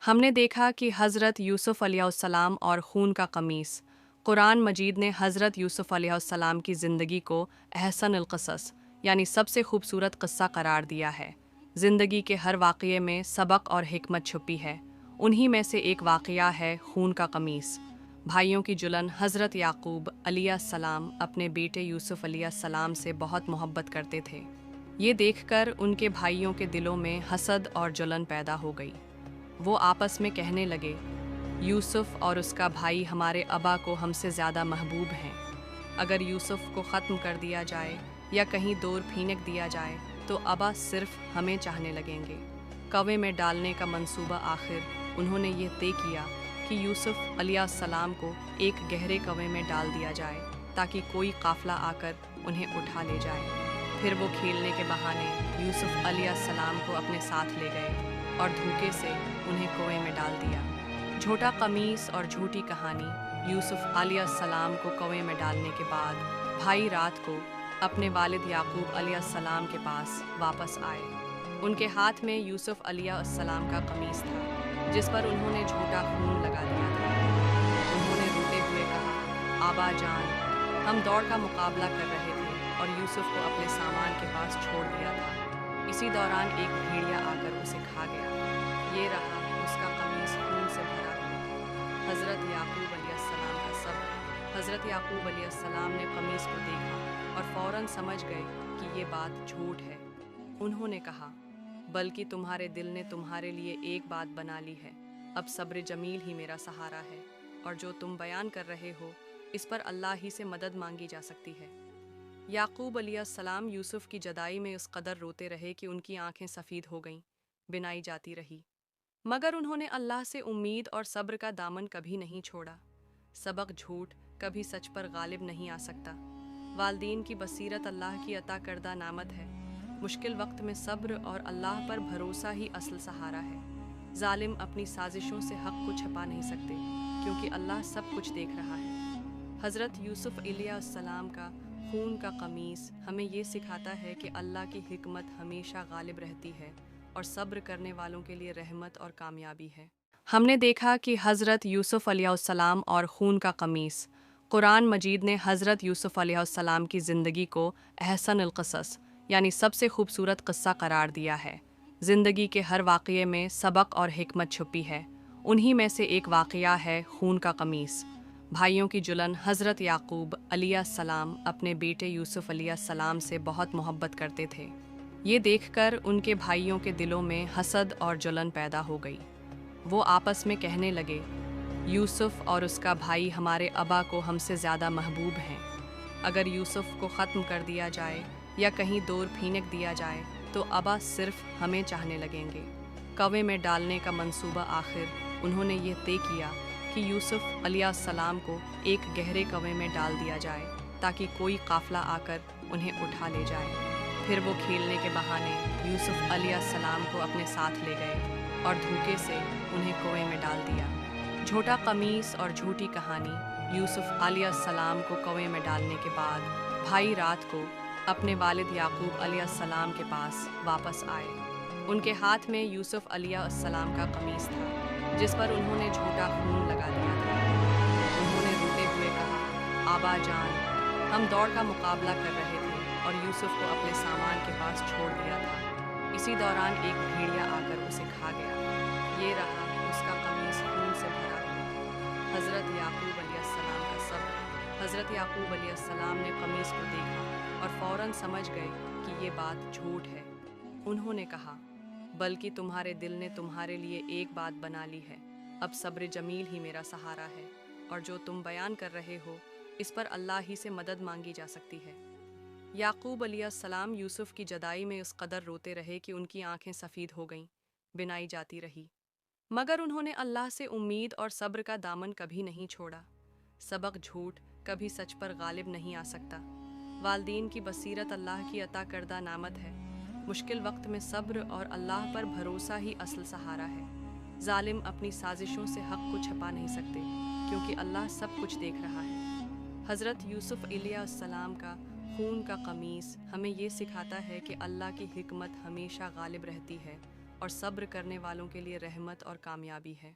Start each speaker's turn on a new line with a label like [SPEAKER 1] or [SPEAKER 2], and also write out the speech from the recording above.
[SPEAKER 1] हमने देखा कि हज़रत यूसुफ़ अलैहिस्सलाम और खून का कमीस। कुरान मजीद ने हज़रत यूसुफ़ अलैहिस्सलाम की ज़िंदगी को अहसनुल क़सस यानी सबसे खूबसूरत क़स्सा करार दिया है। ज़िंदगी के हर वाक़ये में सबक और हिकमत छुपी है। उन्हीं में से एक वाक़या है खून का कमीस। भाइयों की जुलन। हज़रत याकूब अलैहिस्सलाम अपने बेटे यूसुफ़ अलैहिस्सलाम से बहुत मोहब्बत करते थे। ये देखकर उनके भाइयों के दिलों में हसद और जलन पैदा हो गई। वो आपस में कहने लगे, यूसुफ और उसका भाई हमारे अबा को हमसे ज़्यादा महबूब हैं। अगर यूसुफ को ख़त्म कर दिया जाए या कहीं दूर फेंक दिया जाए तो अबा सिर्फ हमें चाहने लगेंगे। कवे में डालने का मंसूबा। आखिर उन्होंने ये तय किया कि यूसुफ अलैहिस्सलाम को एक गहरे कवे में डाल दिया जाए ताकि कोई काफ़िला आकर उन्हें उठा ले जाए। फिर वो खेलने के बहाने यूसुफ अलैहिस्सलाम को अपने साथ ले गए और धोखे से उन्हें कुएं में डाल दिया। झूठा कमीस और झूठी कहानी। यूसुफ अलैहिस्सलाम को कुएं में डालने के बाद भाई रात को अपने वालिद याकूब अलैहिस्सलाम के पास वापस आए। उनके हाथ में यूसुफ अलैहिस्सलाम का कमीस था जिस पर उन्होंने झूठा खून लगा दिया था। उन्होंने रोते हुए कहा, आबा जान, हम दौड़ का मुकाबला कर रहे थे और यूसुफ को अपने सामान के पास छोड़ दिया था। इसी दौरान एक भेड़िया आकर उसे खा गया। ये रहा उसका कमीज खून से भरा हुआ। हज़रत याकूब अलैहिस्सलाम का सब्र। हज़रत याकूब अलैहिस्सलाम ने कमीज को देखा और फ़ौरन समझ गए कि ये बात झूठ है। उन्होंने कहा, बल्कि तुम्हारे दिल ने तुम्हारे लिए एक बात बना ली है। अब सब्र जमील ही मेरा सहारा है और जो तुम बयान कर रहे हो इस पर अल्लाह ही से मदद मांगी जा सकती है। याकूब अलैहिस्सलाम यूसुफ की जदाई में उस कदर रोते रहे कि उनकी आंखें सफ़ेद हो गईं, बिनाई जाती रही। मगर उन्होंने अल्लाह से उम्मीद और सब्र का दामन कभी नहीं छोड़ा। सबक झूठ कभी सच पर गालिब नहीं आ सकता। वालदीन की बसीरत अल्लाह की अता करदा नामत है। मुश्किल वक्त में सब्र और अल्लाह पर भरोसा ही असल सहारा है। जालिम अपनी साजिशों से हक़ को छुपा नहीं सकते क्योंकि अल्लाह सब कुछ देख रहा है। हज़रत यूसुफ अलैहिस्सलाम का खून का कमीस हमें ये सिखाता है कि अल्लाह की हिकमत हमेशा गालिब रहती है और सब्र करने वालों के लिए रहमत और कामयाबी है। हमने देखा कि हज़रत यूसुफ अलैहिस्सलाम और खून का कमीस। कुरान मजीद ने हज़रत यूसुफ अलैहिस्सलाम की ज़िंदगी को अहसनुल क़सस यानी सबसे खूबसूरत क़स्सा करार दिया है। ज़िंदगी के हर वाक़ये में सबक और हिकमत छुपी है। उन्हीं में से एक वाक़या है खून का कमीस। भाइयों की जुलन। हज़रत याकूब अलैहिस्सलाम अपने बेटे यूसुफ अलैहिस्सलाम से बहुत मोहब्बत करते थे। ये देखकर उनके भाइयों के दिलों में हसद और जलन पैदा हो गई। वो आपस में कहने लगे, यूसुफ और उसका भाई हमारे अबा को हमसे ज़्यादा महबूब हैं। अगर यूसुफ को ख़त्म कर दिया जाए या कहीं दूर फेंक दिया जाए तो अबा सिर्फ हमें चाहने लगेंगे। कवे में डालने का मंसूबा। आखिर उन्होंने ये तय किया कि यूसुफ अलैहिस्सलाम को एक गहरे कवे में डाल दिया जाए ताकि कोई काफ़िला आकर उन्हें उठा ले जाए। फिर वो खेलने के बहाने यूसुफ अलैहिस्सलाम को अपने साथ ले गए और धोखे से उन्हें कुएं में डाल दिया। झूठा कमीस और झूठी कहानी। यूसुफ अलैहिस्सलाम को कुएं में डालने के बाद भाई रात को अपने वालिद याकूब अलैहिस्सलाम के पास वापस आए। उनके हाथ में यूसुफ अलैहिस्सलाम का कमीस था जिस पर उन्होंने झूठा खून लगा दिया था। उन्होंने रोते हुए कहा, आबा जान, हम दौड़ का मुकाबला कर रहे थे और यूसुफ को अपने सामान के पास छोड़ दिया था। इसी दौरान एक भेड़िया आकर उसे खा गया। ये रहा उसका कमीज खून से भरा हुआ। हज़रत याकूब अलैहिस्सलाम का सब्र। हज़रत याकूब अलैहिस्सलाम ने कमीज को देखा और फ़ौरन समझ गए कि ये बात झूठ है। उन्होंने कहा, बल्कि तुम्हारे दिल ने तुम्हारे लिए एक बात बना ली है। अब सब्र जमील ही मेरा सहारा है और जो तुम बयान कर रहे हो इस पर अल्लाह ही से मदद मांगी जा सकती है। याकूब अलैहिस्सलाम यूसुफ की जदाई में उस कदर रोते रहे कि उनकी आंखें सफ़ेद हो गईं, बिनाई जाती रही। मगर उन्होंने अल्लाह से उम्मीद और सब्र का दामन कभी नहीं छोड़ा। सबक झूठ कभी सच पर गालिब नहीं आ सकता। वालदीन की बसीरत अल्लाह की अता करदा नामत है। मुश्किल वक्त में सब्र और अल्लाह पर भरोसा ही असल सहारा है। जालिम अपनी साजिशों से हक़ को छुपा नहीं सकते क्योंकि अल्लाह सब कुछ देख रहा है। हज़रत यूसुफ अलैहिस्सलाम का खून का कमीस हमें ये सिखाता है कि अल्लाह की हिकमत हमेशा गालिब रहती है اور صبر کرنے والوں کے لیے رحمت اور کامیابی ہے۔